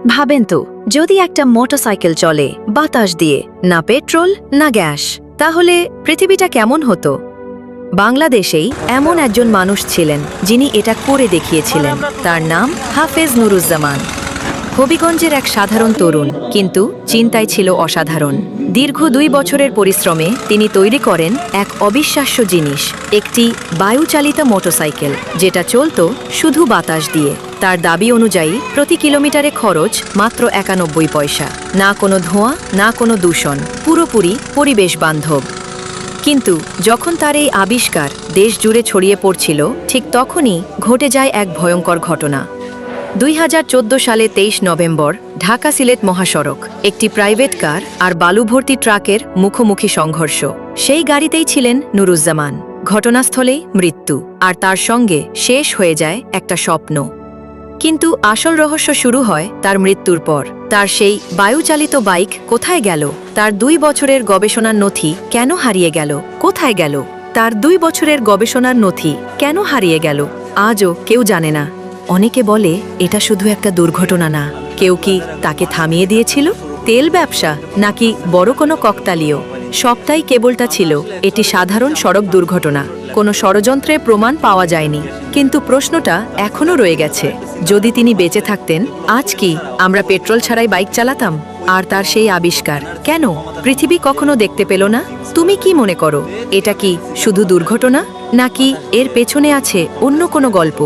ভাবেন তো, যদি একটা মোটরসাইকেল চলে বাতাস দিয়ে, না পেট্রোল না গ্যাস, তাহলে পৃথিবীটা কেমন হতো? বাংলাদেশেই এমন একজন মানুষ ছিলেন যিনি এটা করে দেখিয়েছিলেন। তার নাম হাফেজ নুরুজ্জামান। হবিগঞ্জের এক সাধারণ তরুণ, কিন্তু চিন্তায় ছিল অসাধারণ। দীর্ঘ 2 বছরের পরিশ্রমে তিনি তৈরি করেন এক অবিশ্বাস্য জিনিস, একটি বায়ুচালিত মোটরসাইকেল, যেটা চলত শুধু বাতাস দিয়ে। তার দাবি অনুযায়ী প্রতি কিলোমিটারে খরচ মাত্র 91 পয়সা। না কোনো ধোঁয়া, না কোনো দূষণ, পুরোপুরি পরিবেশ বান্ধব। কিন্তু যখন তার এই আবিষ্কার দেশ জুড়ে ছড়িয়ে পড়ছিল, ঠিক তখনই ঘটে যায় এক ভয়ঙ্কর ঘটনা। 2014 সালে 23 নভেম্বর ঢাকা সিলেট মহাসড়ক, একটি প্রাইভেট কার আর বালুভর্তি ট্রাকের মুখোমুখি সংঘর্ষ। সেই গাড়িতেই ছিলেন নুরুজ্জামান। ঘটনাস্থলেই মৃত্যু, আর তার সঙ্গে শেষ হয়ে যায় একটা স্বপ্ন। কিন্তু আসল রহস্য শুরু হয় তার মৃত্যুর পর। তার সেই বায়ুচালিত বাইক কোথায় গেল? তার 2 বছরের গবেষণার নথি কেন হারিয়ে গেল? কোথায় গেল তার 2 বছরের গবেষণার নথি? কেন হারিয়ে গেল আজও কেউ জানে না। অনেকে বলে এটা শুধু একটা দুর্ঘটনা না। কেউ কি তাকে থামিয়ে দিয়েছিল? তেল ব্যবসা নাকি বড় কোনো ককতালীয়? সবটাই কেবলটা ছিল এটি সাধারণ সড়ক দুর্ঘটনা। কোনো ষড়যন্ত্রের প্রমাণ পাওয়া যায়নি। কিন্তু প্রশ্নটা এখনো রয়ে গেছে, যদি তিনি বেঁচে থাকতেন, আজ কি আমরা পেট্রোল ছাড়াই বাইক চালাতাম? আর তার সেই আবিষ্কার কেন পৃথিবী কখনো দেখতে পেল না? তুমি কি মনে করো, এটা কি শুধু দুর্ঘটনা, নাকি এর পেছনে আছে অন্য কোনো গল্প?